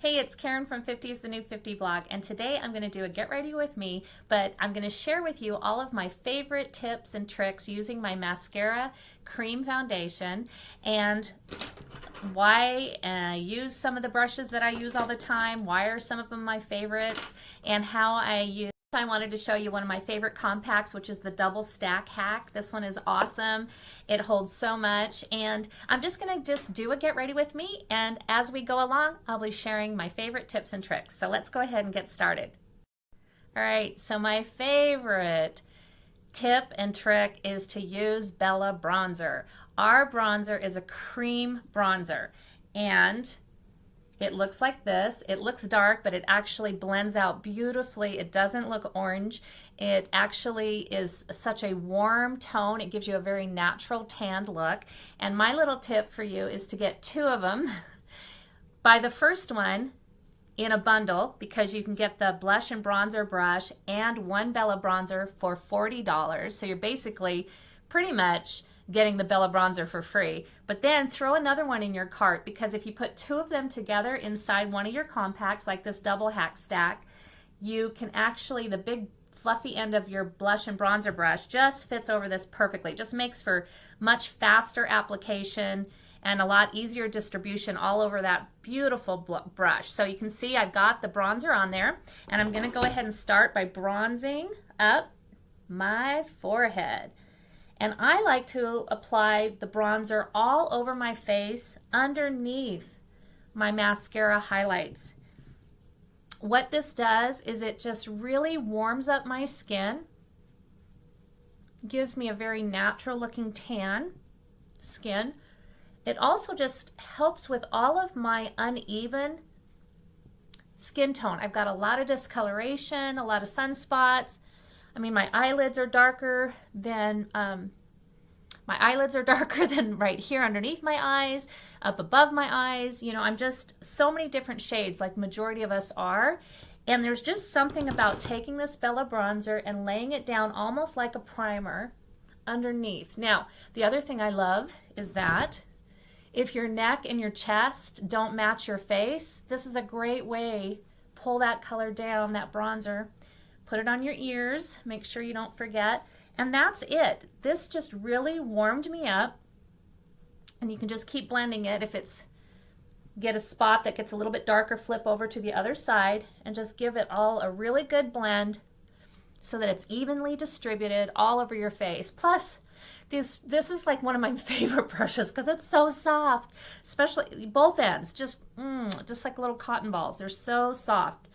Hey, it's Karen from 50 is the New 50 blog, and today I'm going to do a get ready with me, but I'm going to share with you all of my favorite tips and tricks using my Mascara cream foundation and why I use some of the brushes that I use all the time, why are some of them my favorites, and how I use. I wanted to show you one of my favorite compacts, which is the double stack hack. This one is awesome. It holds so much, and I'm just gonna do a get ready with me, and as we go along, I'll be sharing my favorite tips and tricks. So let's go ahead and get started. All right, so my favorite tip and trick is to use Bella bronzer. Our bronzer is a cream bronzer, and it looks like this. It looks dark, but it actually blends out beautifully. It doesn't look orange. It actually is such a warm tone. It gives you a very natural tanned look. And my little tip for you is to get two of them. Buy the first one in a bundle because you can get the blush and bronzer brush and one Bella bronzer for $40. So you're basically pretty much getting the Bella bronzer for free. But then throw another one in your cart, because if you put two of them together inside one of your compacts, like this double hack stack, you can actually, the big fluffy end of your blush and bronzer brush just fits over this perfectly. It just makes for much faster application and a lot easier distribution all over that beautiful brush. So you can see I've got the bronzer on there, and I'm going to go ahead and start by bronzing up my forehead. And I like to apply the bronzer all over my face underneath my mascara highlights. What this does is it just really warms up my skin, gives me a very natural looking tan skin. It also just helps with all of my uneven skin tone. I've got a lot of discoloration, a lot of sunspots. I mean, my eyelids are darker than right here underneath my eyes, up above my eyes. You know, I'm just so many different shades, like majority of us are. And there's just something about taking this Bella bronzer and laying it down almost like a primer underneath. Now, the other thing I love is that if your neck and your chest don't match your face, this is a great way. Pull that color down, that bronzer. Put it on your ears, make sure you don't forget, and that's it. This just really warmed me up, and you can just keep blending it. If it's, get a spot that gets a little bit darker, flip over to the other side, and just give it all a really good blend so that it's evenly distributed all over your face. Plus, this is like one of my favorite brushes because it's so soft, especially both ends, just like little cotton balls. They're so soft.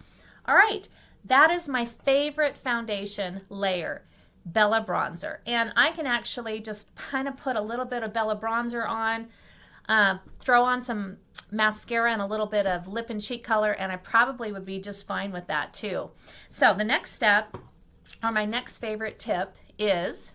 All right. That is my favorite foundation layer, Bella bronzer. And I can actually just kind of put a little bit of Bella bronzer on, throw on some mascara and a little bit of lip and cheek color, and I probably would be just fine with that too. So the next step, or my next favorite tip is,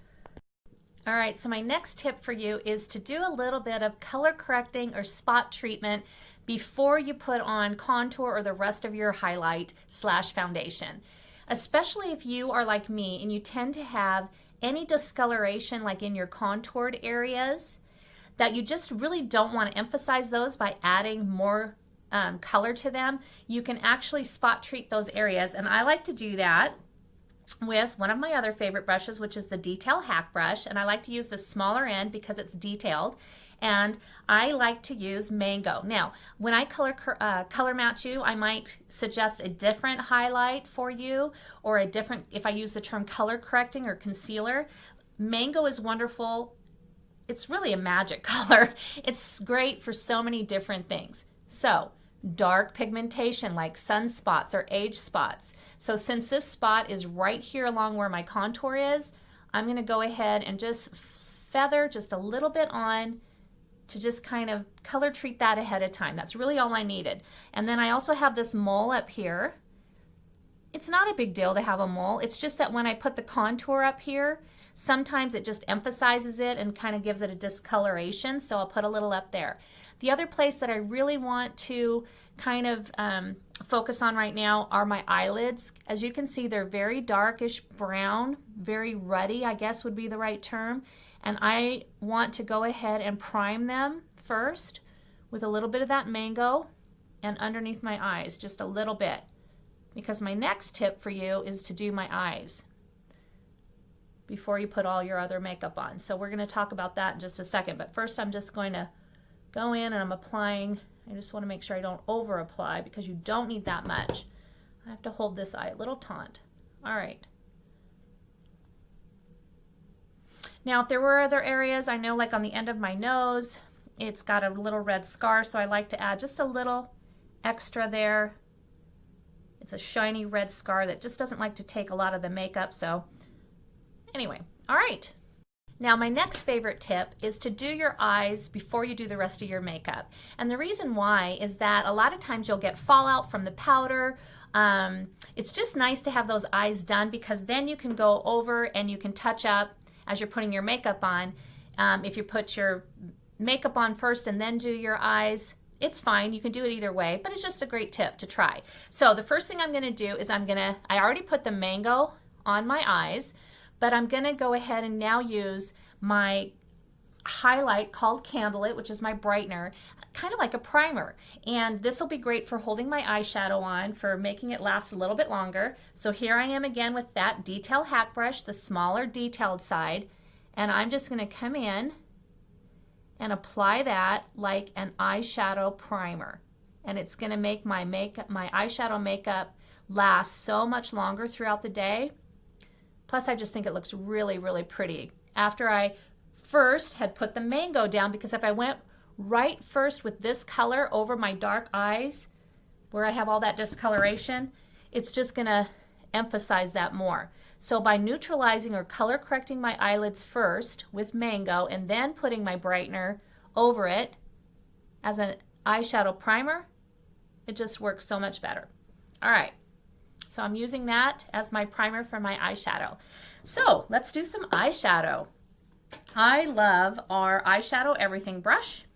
all right, so my next tip for you is to do a little bit of color correcting or spot treatment before you put on contour or the rest of your highlight / foundation. Especially if you are like me and you tend to have any discoloration like in your contoured areas, that you just really don't want to emphasize those by adding more color to them. You can actually spot treat those areas, and I like to do that with one of my other favorite brushes, which is the Detail Hack brush, and I like to use the smaller end because it's detailed. And I like to use Mango. Now, when I color match you, I might suggest a different highlight for you, or a different, if I use the term color correcting or concealer. Mango is wonderful. It's really a magic color. It's great for so many different things. So, dark pigmentation like sunspots or age spots. So since this spot is right here along where my contour is, I'm going to go ahead and just feather just a little bit on to just kind of color treat that ahead of time. That's really all I needed. And then I also have this mole up here. It's not a big deal to have a mole. It's just that when I put the contour up here, sometimes it just emphasizes it and kind of gives it a discoloration, so I'll put a little up there. The other place that I really want to kind of focus on right now are my eyelids. As you can see, they're very darkish brown, very ruddy, I guess would be the right term. And I want to go ahead and prime them first with a little bit of that Mango and underneath my eyes, just a little bit. Because my next tip for you is to do my eyes before you put all your other makeup on. So we're going to talk about that in just a second. But first I'm just going to go in and I'm applying. I just want to make sure I don't over apply because you don't need that much. I have to hold this eye a little taut. All right. Now if there were other areas, I know like on the end of my nose, it's got a little red scar, so I like to add just a little extra there. It's a shiny red scar that just doesn't like to take a lot of the makeup, so anyway, all right. Now my next favorite tip is to do your eyes before you do the rest of your makeup. And the reason why is that a lot of times you'll get fallout from the powder. It's just nice to have those eyes done because then you can go over and you can touch up as you're putting your makeup on. If you put your makeup on first and then do your eyes, it's fine. You can do it either way, but it's just a great tip to try. So the first thing I'm going to do is I already put the mango on my eyes, but I'm going to go ahead and now use my highlight called Candlelit, which is my brightener, kind of like a primer. And this will be great for holding my eyeshadow on, for making it last a little bit longer. So here I am again with that detail hack brush, the smaller detailed side, and I'm just going to come in and apply that like an eyeshadow primer. And it's going to make my eyeshadow makeup last so much longer throughout the day. Plus, I just think it looks really, really pretty. After I first had put the mango down, because if I went right first with this color over my dark eyes, where I have all that discoloration, it's just going to emphasize that more. So by neutralizing or color correcting my eyelids first with mango and then putting my brightener over it as an eyeshadow primer, it just works so much better. All right. So I'm using that as my primer for my eyeshadow. So let's do some eyeshadow. I love our eyeshadow everything brush,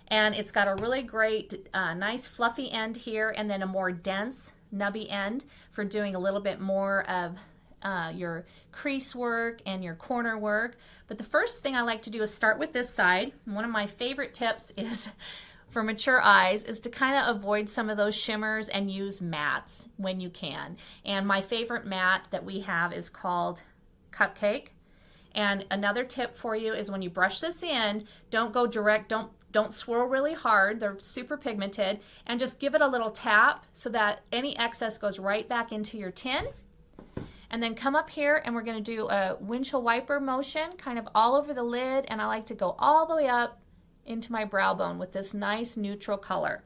and it's got a really great nice fluffy end here and then a more dense nubby end for doing a little bit more of your crease work and your corner work. But the first thing I like to do is start with this side. One of my favorite tips is for mature eyes is to kind of avoid some of those shimmers and use mattes when you can. And my favorite matte that we have is called Cupcake. And another tip for you is when you brush this in, don't go direct, don't swirl really hard, they're super pigmented, and just give it a little tap so that any excess goes right back into your tin. And then come up here and we're going to do a windshield wiper motion kind of all over the lid, and I like to go all the way up into my brow bone with this nice neutral color.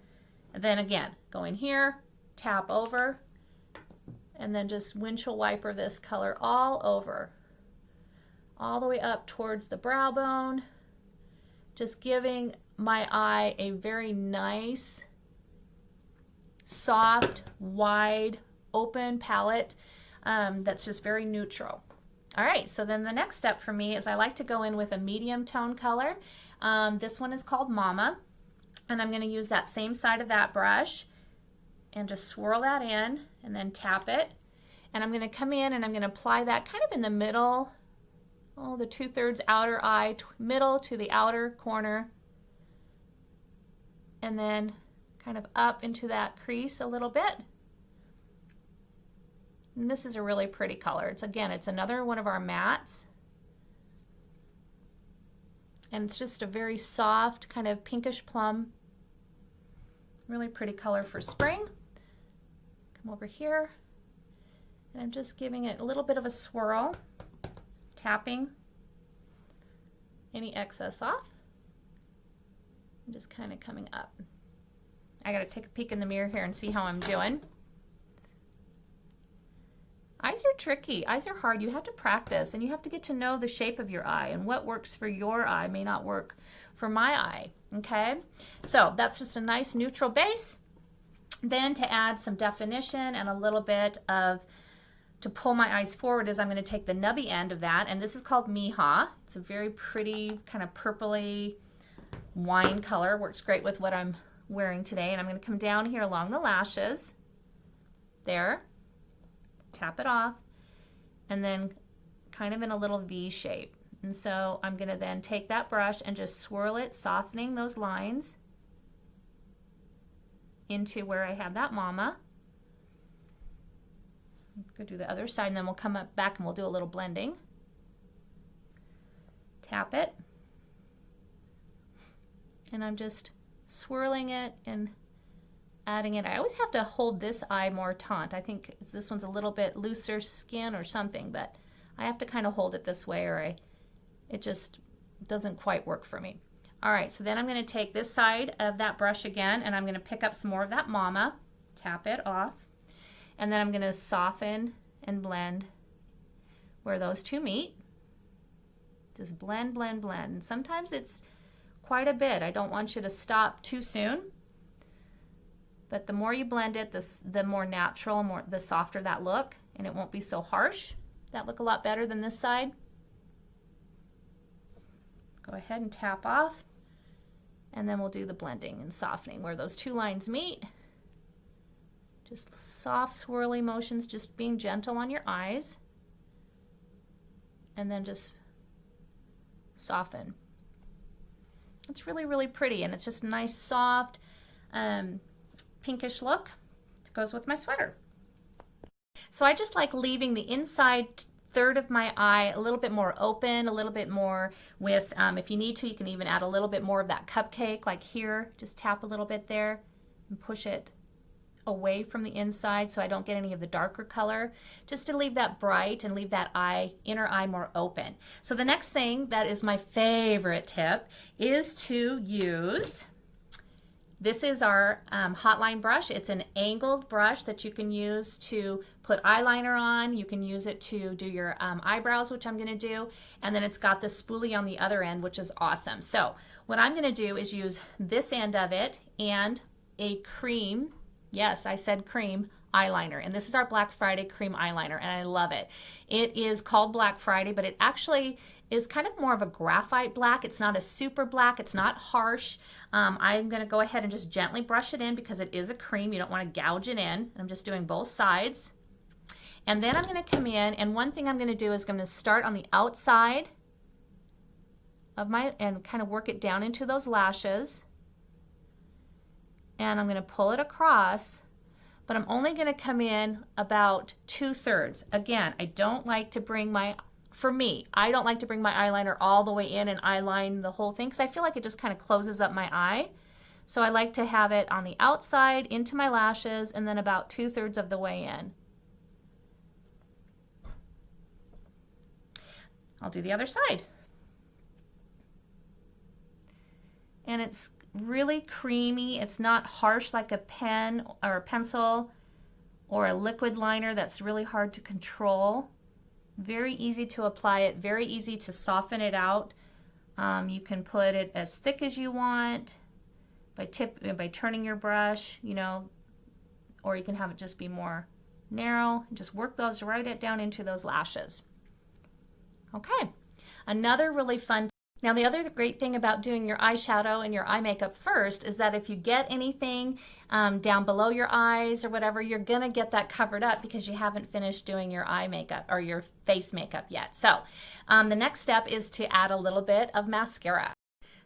And then again, go in here, tap over, and then just windshield wiper this color all over, all the way up towards the brow bone, just giving my eye a very nice, soft, wide, open palette that's just very neutral. All right, so then the next step for me is I like to go in with a medium tone color. This one is called Mama, and I'm going to use that same side of that brush and just swirl that in and then tap it. And I'm going to come in and I'm going to apply that kind of in the middle, the 2/3 outer eye, middle to the outer corner, and then kind of up into that crease a little bit. And this is a really pretty color. It's another one of our mattes. And it's just a very soft, kind of pinkish plum. Really pretty color for spring. Come over here. And I'm just giving it a little bit of a swirl, tapping any excess off. And just kind of coming up. I gotta take a peek in the mirror here and see how I'm doing. Eyes are tricky. Eyes are hard. You have to practice and you have to get to know the shape of your eye, and what works for your eye may not work for my eye. Okay, so that's just a nice neutral base. Then to add some definition and a little bit of, to pull my eyes forward, is I'm going to take the nubby end of that, and this is called Miha. It's a very pretty kind of purpley wine color. Works great with what I'm wearing today. And I'm going to come down here along the lashes. There. Tap it off, and then kind of in a little V shape. And so I'm going to then take that brush and just swirl it, softening those lines into where I had that mama. Go do the other side, and then we'll come up back and we'll do a little blending. Tap it. And I'm just swirling it and adding it. I always have to hold this eye more taut. I think this one's a little bit looser skin or something, but I have to kind of hold it this way or it just doesn't quite work for me. All right, so then I'm going to take this side of that brush again, and I'm going to pick up some more of that mama, tap it off, and then I'm going to soften and blend where those two meet. Just blend, blend, blend. And sometimes it's quite a bit. I don't want you to stop too soon. But the more you blend it, the more natural, the softer that look, and it won't be so harsh. That look a lot better than this side. Go ahead and tap off, and then we'll do the blending and softening where those two lines meet. Just soft swirly motions, just being gentle on your eyes, and then just soften. It's really, really pretty, and it's just a nice, soft, pinkish look. It goes with my sweater. So I just like leaving the inside third of my eye a little bit more open, a little bit more with, if you need to, you can even add a little bit more of that cupcake, like here. Just tap a little bit there and push it away from the inside so I don't get any of the darker color, just to leave that bright and leave that inner eye more open. So the next thing that is my favorite tip is to use, this is our Hotline brush. It's an angled brush that you can use to put eyeliner on. You can use it to do your eyebrows, which I'm going to do, and then it's got the spoolie on the other end, which is awesome. So what I'm going to do is use this end of it and a cream, yes, I said cream, eyeliner. And this is our Black Friday cream eyeliner, and I love it. It is called Black Friday, but it actually is kind of more of a graphite black. It's not a super black. It's not harsh. I'm going to go ahead and just gently brush it in because it is a cream. You don't want to gouge it in. I'm just doing both sides. And then I'm going to come in, and one thing I'm going to do is I'm going to start on the outside of my, and kind of work it down into those lashes. And I'm going to pull it across, but I'm only going to come in about 2/3. Again, I don't like to bring my, for me, I don't like to bring my eyeliner all the way in and eyeline the whole thing because I feel like it just kind of closes up my eye. So I like to have it on the outside into my lashes and then about 2/3 of the way in. I'll do the other side. And it's really creamy. It's not harsh like a pen or a pencil or a liquid liner that's really hard to control. Very easy to apply it, very easy to soften it out. You can put it as thick as you want by turning your brush, you know, or you can have it just be more narrow. Just work those right down into those lashes. Okay, another really fun. Now the other great thing about doing your eyeshadow and your eye makeup first is that if you get anything down below your eyes or whatever, you're gonna get that covered up because you haven't finished doing your eye makeup or your face makeup yet. So the next step is to add a little bit of mascara.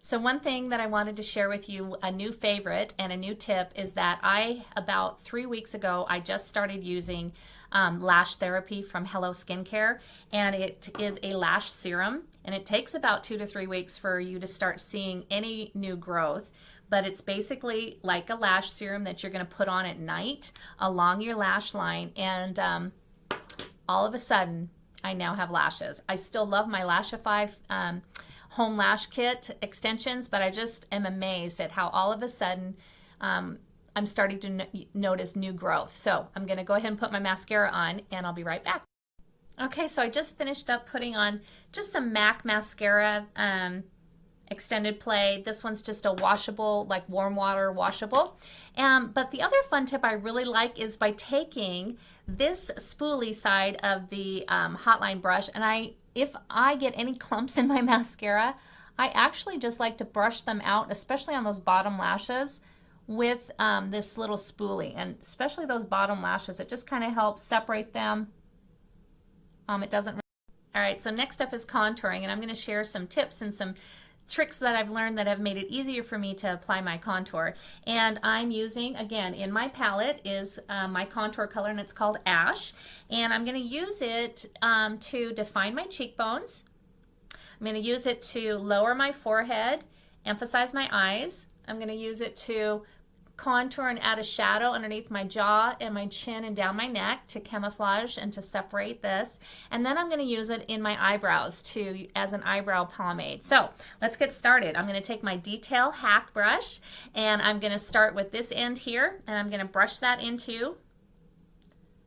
So one thing that I wanted to share with you, a new favorite and a new tip, is that about 3 weeks ago, I just started using lash therapy from Hello Skincare, and it is a lash serum, and it takes about 2 to 3 weeks for you to start seeing any new growth, but it's basically like a lash serum that you're going to put on at night along your lash line, and all of a sudden I now have lashes. I still love my Lashify home lash kit extensions, but I just am amazed at how all of a sudden I'm starting to notice new growth. So I'm going to go ahead and put my mascara on, and I'll be right back. Okay, so I just finished up putting on just some MAC mascara extended play. This one's just a washable, like warm water washable. But the other fun tip I really like is by taking this spoolie side of the Hotline brush, and if I get any clumps in my mascara, I actually just like to brush them out, especially on those bottom lashes, with this little spoolie, and especially those bottom lashes. It just kind of helps separate them. It doesn't. All right, so next up is contouring, and I'm going to share some tips and some tricks that I've learned that have made it easier for me to apply my contour. And I'm using, again, in my palette is my contour color, and it's called Ash. And I'm going to use it to define my cheekbones. I'm going to use it to lower my forehead, emphasize my eyes. I'm going to use it to contour and add a shadow underneath my jaw and my chin and down my neck to camouflage and to separate this. And then I'm going to use it in my eyebrows as an eyebrow pomade. So let's get started. I'm going to take my Detail Hack brush, and I'm going to start with this end here, and I'm going to brush that into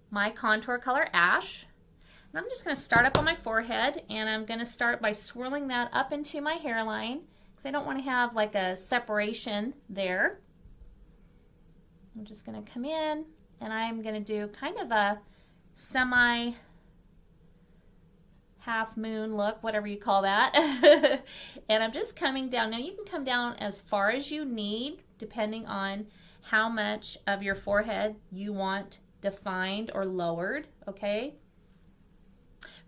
my contour color Ash. And I'm just going to start up on my forehead, and I'm going to start by swirling that up into my hairline because I don't want to have like a separation there. I'm just going to come in, and I'm going to do kind of a semi half moon look, whatever you call that. And I'm just coming down. Now you can come down as far as you need depending on how much of your forehead you want defined or lowered, okay?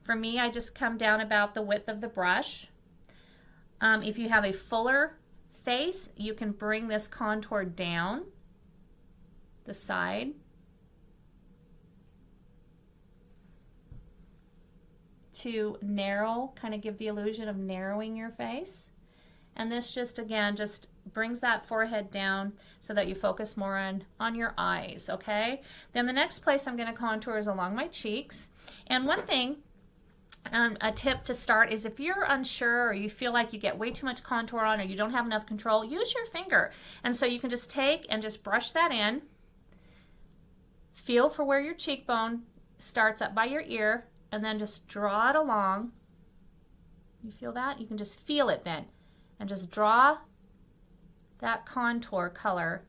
For me, I just come down about the width of the brush. If you have a fuller face, you can bring this contour down the side to narrow, kind of give the illusion of narrowing your face. And this just, again, just brings that forehead down so that you focus more on your eyes, okay? Then the next place I'm going to contour is along my cheeks. And one thing, a tip to start is if you're unsure or you feel like you get way too much contour on or you don't have enough control, use your finger. And so you can just take and just brush that in. Feel for where your cheekbone starts up by your ear, and then just draw it along. You feel that? You can just feel it then. And just draw that contour color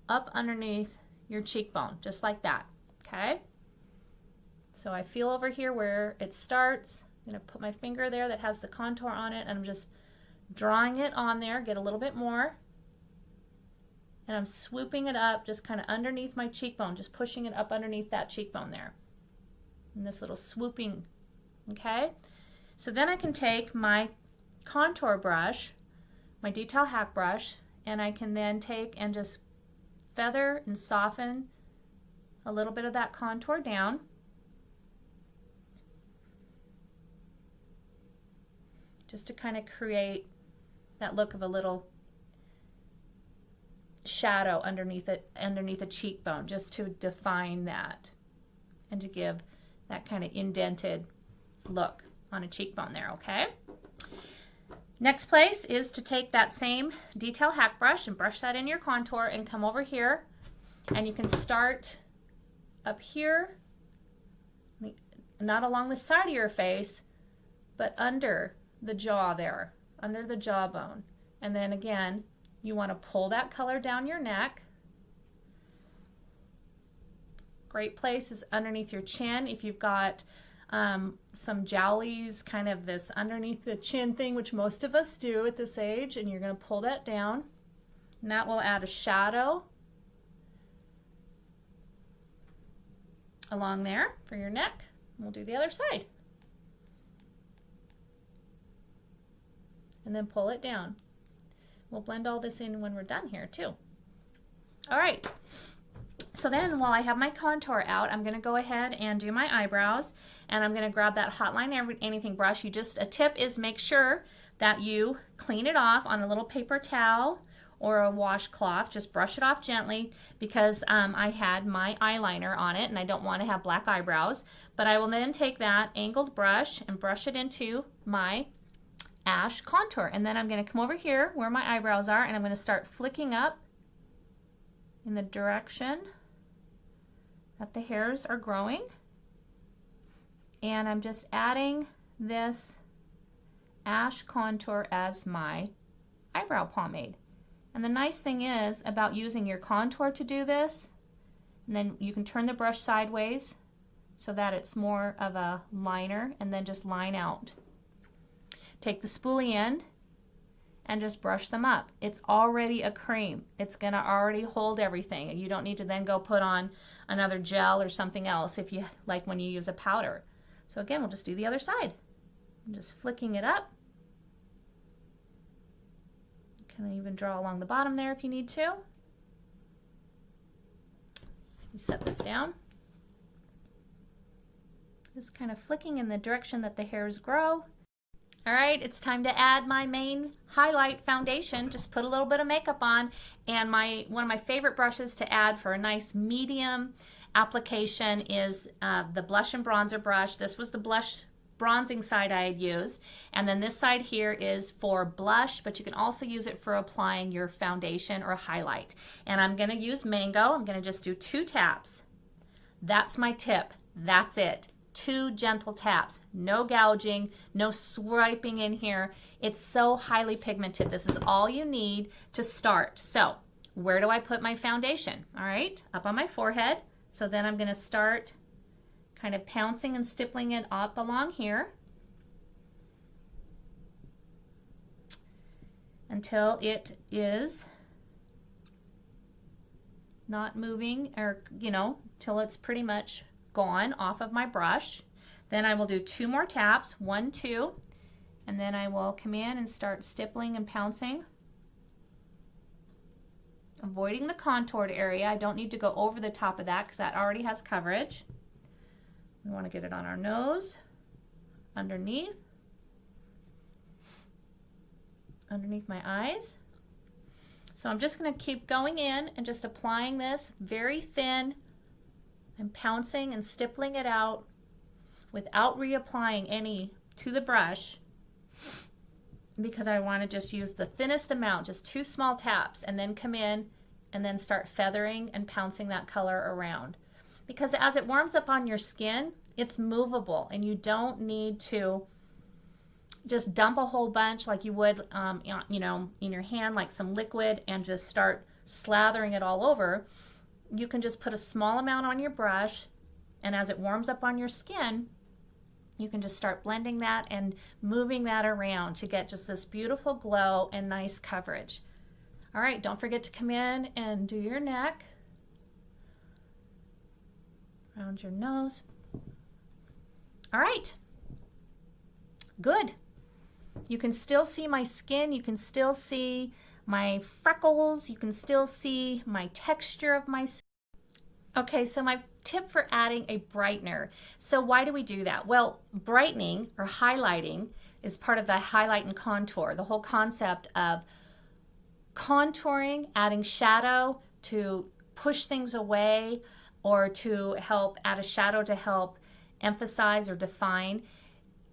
up underneath your cheekbone, just like that, okay? So I feel over here where it starts. I'm going to put my finger there that has the contour on it, and I'm just drawing it on there, get a little bit more. And I'm swooping it up just kind of underneath my cheekbone, just pushing it up underneath that cheekbone there. And this little swooping, okay? So then I can take my contour brush, my Detail Hack brush, and I can then take and just feather and soften a little bit of that contour down. Just to kind of create that look of a little shadow underneath a cheekbone, just to define that and to give that kind of indented look on a cheekbone there, okay? Next place is to take that same Detail Hack brush and brush that in your contour and come over here, and you can start up here, not along the side of your face, but under the jaw there, under the jawbone. And then again, you want to pull that color down your neck. Great place is underneath your chin. If you've got some jowlies, kind of this underneath the chin thing, which most of us do at this age, and you're going to pull that down. And that will add a shadow along there for your neck. We'll do the other side. And then pull it down. We'll blend all this in when we're done here too. All right. So then while I have my contour out, I'm going to go ahead and do my eyebrows, and I'm going to grab that Hotline Anything brush. A tip is make sure that you clean it off on a little paper towel or a washcloth. Just brush it off gently because I had my eyeliner on it and I don't want to have black eyebrows. But I will then take that angled brush and brush it into my Ash contour, and then I'm going to come over here where my eyebrows are, and I'm going to start flicking up in the direction that the hairs are growing, and I'm just adding this Ash contour as my eyebrow pomade. And the nice thing is about using your contour to do this, and then you can turn the brush sideways so that it's more of a liner, and then just line out. Take the spoolie end and just brush them up. It's already a cream. It's going to already hold everything. You don't need to then go put on another gel or something else if you like when you use a powder. So again, we'll just do the other side. I'm just flicking it up. Can even draw along the bottom there if you need to. Set this down. Just kind of flicking in the direction that the hairs grow. All right, it's time to add my main highlight foundation. Just put a little bit of makeup on, and one of my favorite brushes to add for a nice medium application is the blush and bronzer brush. This was the blush bronzing side I had used, and then this side here is for blush, but you can also use it for applying your foundation or highlight. And I'm going to use Mango. I'm going to just do 2 taps. That's my tip. That's it. 2 gentle taps. No gouging, no swiping in here. It's so highly pigmented. This is all you need to start. So where do I put my foundation? All right, up on my forehead. So then I'm going to start kind of pouncing and stippling it up along here until it is not moving, or till it's pretty much gone off of my brush. Then I will do 2 more taps, 1, 2, and then I will come in and start stippling and pouncing, avoiding the contoured area. I don't need to go over the top of that because that already has coverage. We want to get it on our nose, underneath my eyes. So I'm just going to keep going in and just applying this very thin and pouncing and stippling it out without reapplying any to the brush, because I want to just use the thinnest amount, just 2 small taps, and then come in and then start feathering and pouncing that color around. Because as it warms up on your skin, it's movable, and you don't need to just dump a whole bunch like you would, in your hand, like some liquid, and just start slathering it all over. You can just put a small amount on your brush, and as it warms up on your skin, you can just start blending that and moving that around to get just this beautiful glow and nice coverage. All right, don't forget to come in and do your neck, around your nose. All right, good. You can still see my skin, you can still see my freckles, you can still see my texture of my skin. Okay, so my tip for adding a brightener. So why do we do that? Well, brightening or highlighting is part of the highlight and contour. The whole concept of contouring, adding shadow to push things away, or to help add a shadow to help emphasize or define.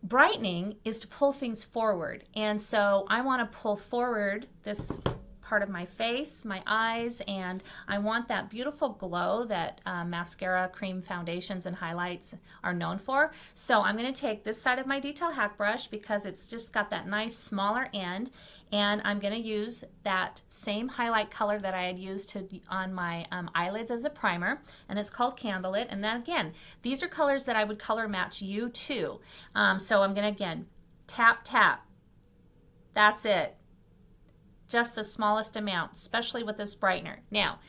Brightening is to pull things forward. And so I want to pull forward this part of my face, my eyes, and I want that beautiful glow that mascara, cream foundations, and highlights are known for. So I'm going to take this side of my detail hack brush because it's just got that nice smaller end, and I'm going to use that same highlight color that I had used on my eyelids as a primer, and it's called Candlelit. And then again, these are colors that I would color match you too. So I'm going to again tap, tap. That's it. Just the smallest amount, especially with this brightener. Now,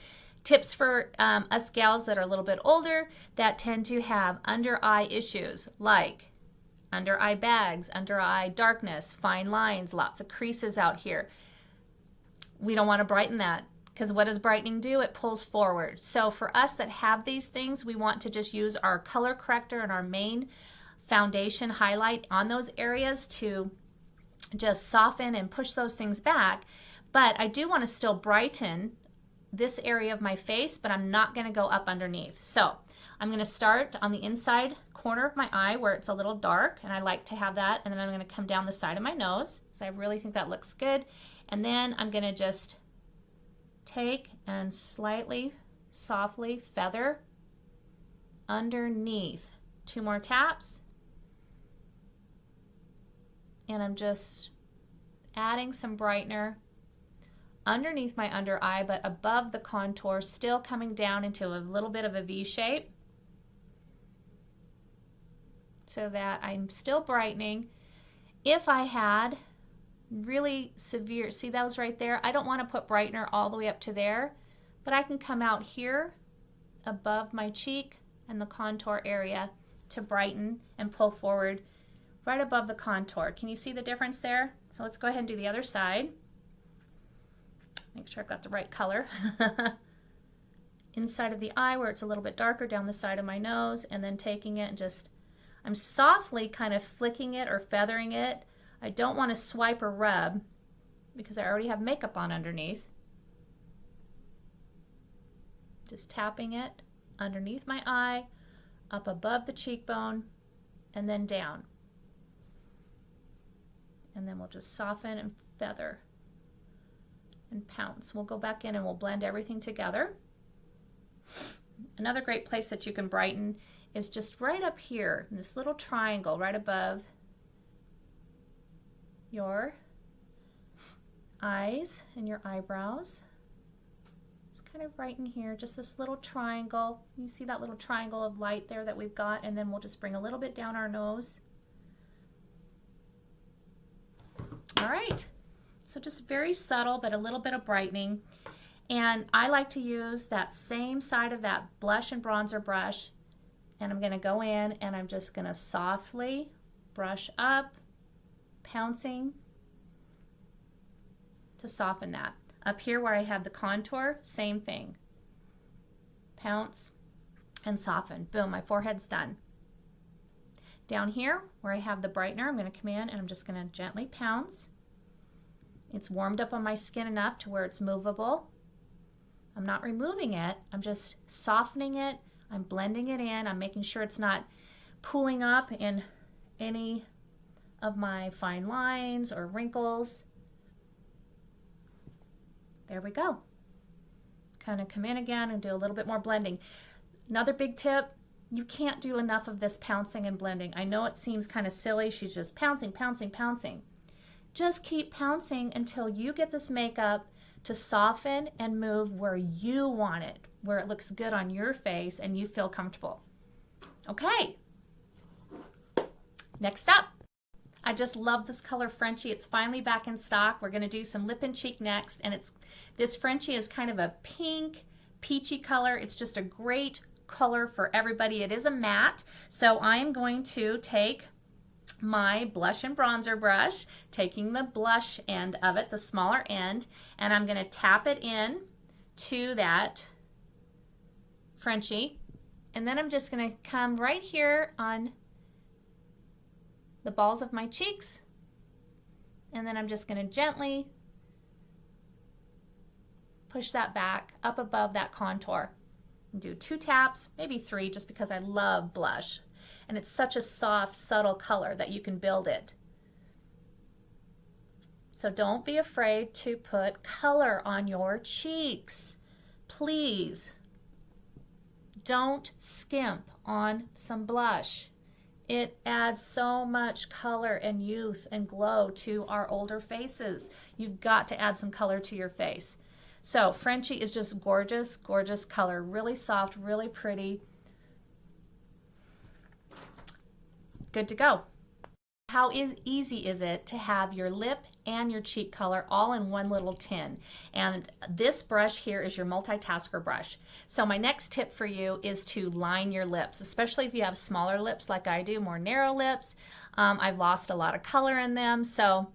tips for us gals that are a little bit older that tend to have under eye issues, like under eye bags, under eye darkness, fine lines, lots of creases out here. We don't want to brighten that, because what does brightening do? It pulls forward. So for us that have these things, we want to just use our color corrector and our main foundation highlight on those areas to just soften and push those things back. But I do want to still brighten this area of my face, but I'm not going to go up underneath. So I'm going to start on the inside corner of my eye where it's a little dark, and I like to have that, and then I'm going to come down the side of my nose, so I really think that looks good. And then I'm going to just take and slightly, softly feather underneath. 2 more taps. And I'm just adding some brightener underneath my under eye, but above the contour, still coming down into a little bit of a V shape, so that I'm still brightening. If I had really severe, see those right there? I don't want to put brightener all the way up to there, but I can come out here above my cheek and the contour area to brighten and pull forward right above the contour. Can you see the difference there? So let's go ahead and do the other side. Make sure I've got the right color. Inside of the eye where it's a little bit darker, down the side of my nose, and then taking it and just, I'm softly kind of flicking it or feathering it. I don't want to swipe or rub because I already have makeup on underneath. Just tapping it underneath my eye, up above the cheekbone, and then down. And then we'll just soften and feather and pounce. We'll go back in and we'll blend everything together. Another great place that you can brighten is just right up here in this little triangle right above your eyes and your eyebrows. It's kind of right in here, just this little triangle. You see that little triangle of light there that we've got, and then we'll just bring a little bit down our nose. All right, so just very subtle, but a little bit of brightening. And I like to use that same side of that blush and bronzer brush, and I'm gonna go in and I'm just gonna softly brush up, pouncing to soften that. Up here where I had the contour, same thing. Pounce and soften. Boom, my forehead's done. Down here where I have the brightener, I'm gonna come in and I'm just gonna gently pounce. It's warmed up on my skin enough to where it's movable. I'm not removing it, I'm just softening it, I'm blending it in, I'm making sure it's not pooling up in any of my fine lines or wrinkles. There we go. Kind of come in again and do a little bit more blending. Another big tip, you can't do enough of this pouncing and blending. I know it seems kind of silly, she's just pouncing, pouncing, pouncing. Just keep pouncing until you get this makeup to soften and move where you want it, where it looks good on your face and you feel comfortable. Okay, next up, I just love this color Frenchie. It's finally back in stock. We're gonna do some lip and cheek next, and this Frenchie is kind of a pink, peachy color. It's just a great color for everybody. It is a matte, so I am going to take my blush and bronzer brush, taking the blush end of it, the smaller end, and I'm going to tap it in to that Frenchie, and then I'm just going to come right here on the balls of my cheeks, and then I'm just going to gently push that back up above that contour and do 2 taps, maybe 3, just because I love blush. And it's such a soft, subtle color that you can build it. So don't be afraid to put color on your cheeks. Please don't skimp on some blush. It adds so much color and youth and glow to our older faces. You've got to add some color to your face. So Frenchie is just gorgeous, gorgeous color. Really soft, really pretty. Good to go. How easy is it to have your lip and your cheek color all in one little tin? And this brush here is your multitasker brush. So my next tip for you is to line your lips, especially if you have smaller lips like I do, more narrow lips. I've lost a lot of color in them, so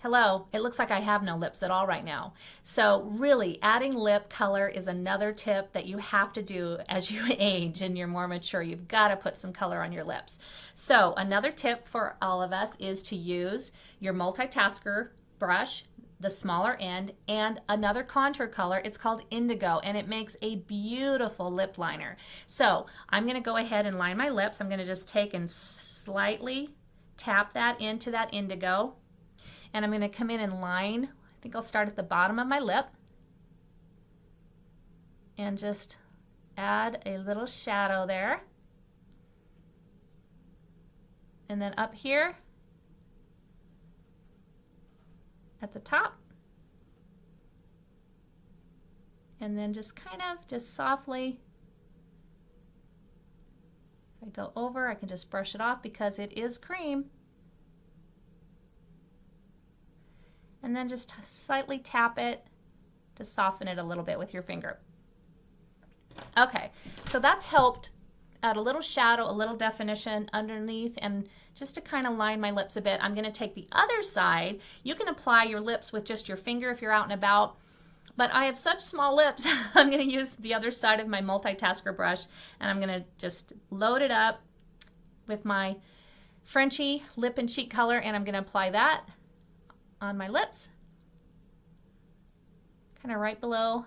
hello, it looks like I have no lips at all right now. So really, adding lip color is another tip that you have to do as you age and you're more mature. You've got to put some color on your lips. So another tip for all of us is to use your multitasker brush, the smaller end, and another contour color. It's called Indigo, and it makes a beautiful lip liner. So I'm going to go ahead and line my lips. I'm going to just take and slightly tap that into that Indigo. And I'm going to come in and line, I think I'll start at the bottom of my lip and just add a little shadow there. And then up here at the top. And then just kind of just softly, if I go over, I can just brush it off because it is cream. And then just slightly tap it to soften it a little bit with your finger. Okay, so that's helped add a little shadow, a little definition underneath, and just to kind of line my lips a bit, I'm going to take the other side. You can apply your lips with just your finger if you're out and about. But I have such small lips, I'm going to use the other side of my multitasker brush, and I'm going to just load it up with my Frenchy lip and cheek color, and I'm going to apply that on my lips, kind of right below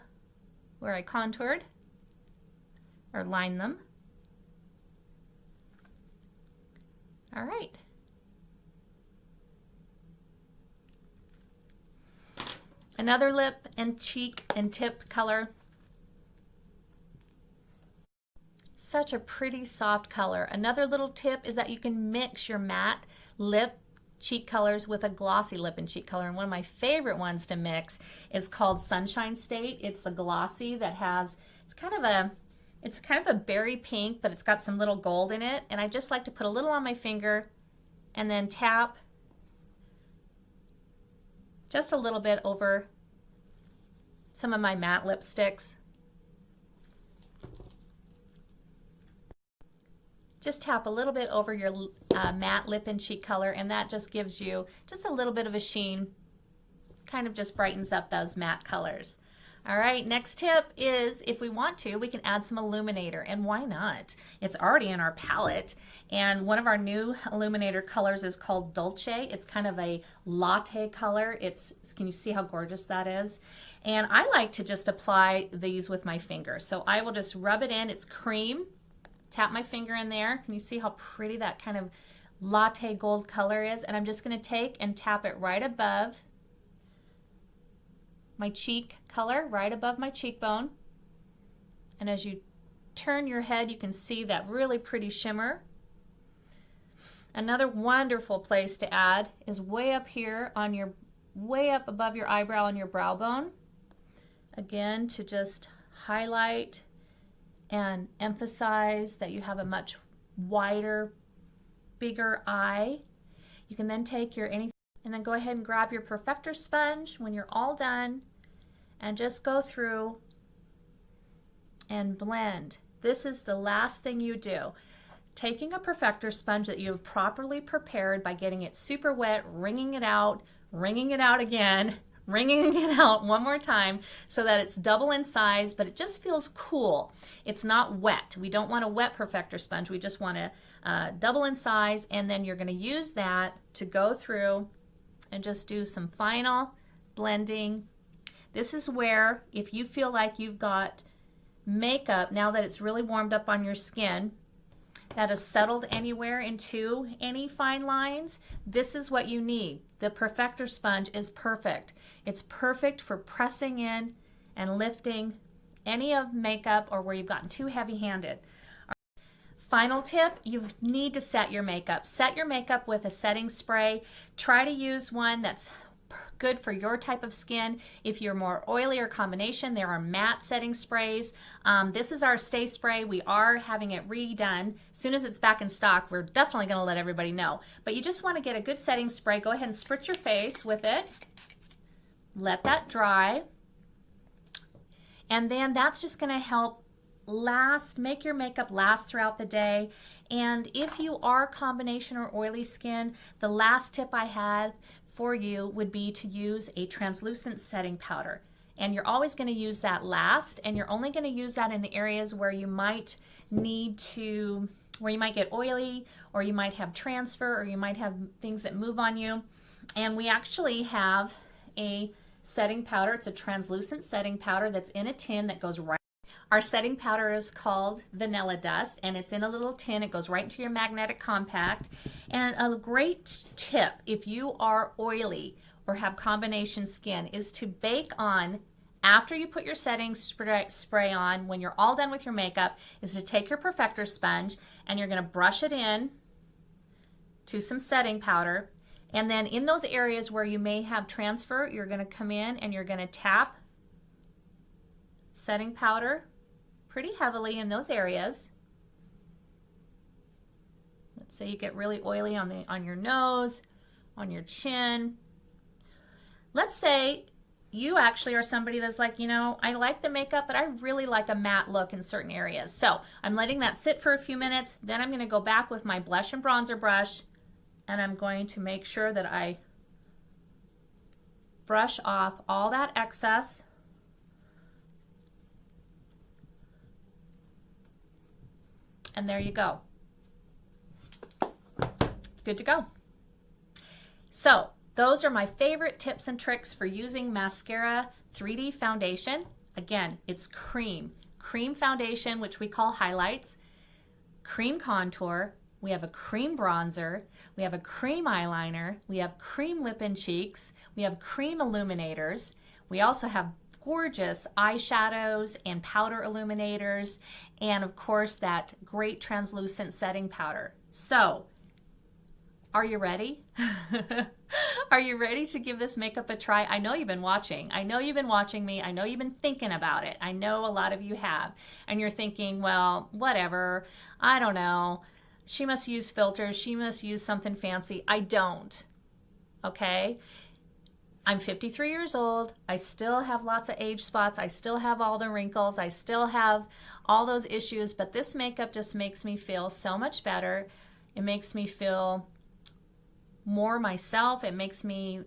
where I contoured or lined them. All right. Another lip and cheek and tip color. Such a pretty soft color. Another little tip is that you can mix your matte lip cheek colors with a glossy lip and cheek color. And one of my favorite ones to mix is called Sunshine State. It's a glossy that has, it's kind of a berry pink, but it's got some little gold in it. And I just like to put a little on my finger and then tap just a little bit over some of my matte lipsticks. Just tap a little bit over your matte lip and cheek color, and that just gives you just a little bit of a sheen, kind of just brightens up those matte colors. All right, next tip is if we want to, we can add some Illuminator, and why not? It's already in our palette, and one of our new Illuminator colors is called Dolce. It's kind of a latte color. Can you see how gorgeous that is? And I like to just apply these with my finger. So I will just rub it in. It's cream. Tap my finger in there. Can you see how pretty that kind of latte gold color is? And I'm just going to take and tap it right above my cheek color, right above my cheekbone. And as you turn your head, you can see that really pretty shimmer. Another wonderful place to add is way up here on your, way up above your eyebrow on your brow bone. Again, to just highlight and emphasize that you have a much wider, bigger eye. You can then take your anything and then go ahead and grab your perfector sponge when you're all done and just go through and blend. This is the last thing you do. Taking a perfector sponge that you have properly prepared by getting it super wet, wringing it out again, wringing it out one more time so that it's double in size, but it just feels cool. It's not wet. We don't want a wet perfector sponge. We just want to double in size, and then you're going to use that to go through and just do some final blending. This is where, if you feel like you've got makeup, now that it's really warmed up on your skin, that has settled anywhere into any fine lines, this is what you need. The perfector sponge is perfect. It's perfect for pressing in and lifting any of makeup or where you've gotten too heavy-handed. Final tip, you need to set your makeup. Set your makeup with a setting spray. Try to use one that's good for your type of skin. If you're more oily or combination, there are matte setting sprays. This is our Stay Spray. We are having it redone. As soon as it's back in stock, we're definitely going to let everybody know. But you just want to get a good setting spray. Go ahead and spritz your face with it. Let that dry. And then that's just going to help make your makeup last throughout the day. And if you are combination or oily skin, the last tip I had for you would be to use a translucent setting powder. And you're always going to use that last, and you're only going to use that in the areas where you might get oily, or you might have transfer, or you might have things that move on you. And we actually have a setting powder. It's a translucent setting powder that's in a tin that goes right. Our setting powder is called Vanilla Dust, and it's in a little tin. It goes right into your magnetic compact. And a great tip, if you are oily or have combination skin, is to bake on, after you put your setting spray on, when you're all done with your makeup, is to take your perfector sponge and you're going to brush it in to some setting powder. And then in those areas where you may have transfer, you're going to come in and you're going to tap setting powder pretty heavily in those areas. Let's say you get really oily on your nose, on your chin. Let's say you actually are somebody that's like, you know, I like the makeup, but I really like a matte look in certain areas. So I'm letting that sit for a few minutes. Then I'm going to go back with my blush and bronzer brush, and I'm going to make sure that I brush off all that excess And there you go. Good to go. So those are my favorite tips and tricks for using Maskcara 3D foundation. Again, it's cream foundation, which we call highlights, cream contour, we have a cream bronzer, we have a cream eyeliner, we have cream lip and cheeks, we have cream illuminators, we also have gorgeous eyeshadows and powder illuminators, and of course that great translucent setting powder. So, are you ready? Are you ready to give this makeup a try? I know you've been watching. I know you've been watching me. I know you've been thinking about it. I know a lot of you have. And you're thinking, well, whatever. I don't know. She must use filters. She must use something fancy. I don't. Okay? I'm 53 years old. I still have lots of age spots. I still have all the wrinkles. I still have all those issues. But this makeup just makes me feel so much better. It makes me feel more myself. It makes me,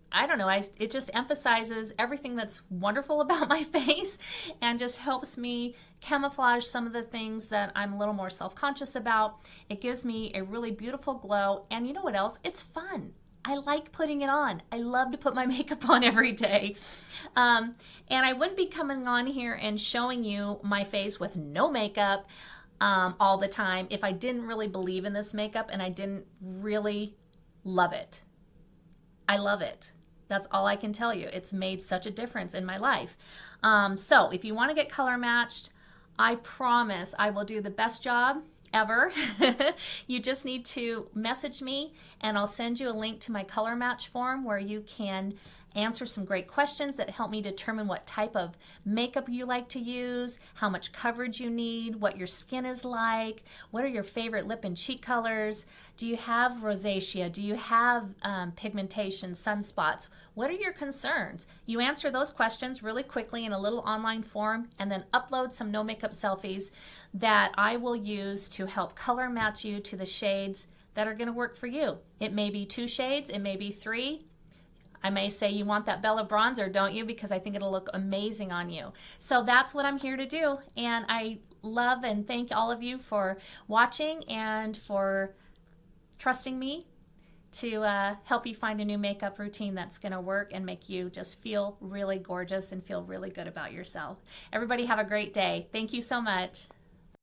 I don't know, it just emphasizes everything that's wonderful about my face and just helps me camouflage some of the things that I'm a little more self-conscious about. It gives me a really beautiful glow, and you know what else? It's fun. I like putting it on. I love to put my makeup on every day. And I wouldn't be coming on here and showing you my face with no makeup all the time if I didn't really believe in this makeup and I didn't really love it. I love it. That's all I can tell you. It's made such a difference in my life. So if you want to get color matched, I promise I will do the best job ever. You just need to message me and I'll send you a link to my color match form where you can answer some great questions that help me determine what type of makeup you like to use, how much coverage you need, what your skin is like, what are your favorite lip and cheek colors, do you have rosacea, do you have pigmentation, sunspots, what are your concerns? You answer those questions really quickly in a little online form and then upload some no makeup selfies that I will use to help color match you to the shades that are going to work for you. It may be 2 shades, it may be 3. I may say you want that Bella bronzer, don't you? Because I think it'll look amazing on you. So that's what I'm here to do. And I love and thank all of you for watching and for trusting me to help you find a new makeup routine that's going to work and make you just feel really gorgeous and feel really good about yourself. Everybody have a great day. Thank you so much.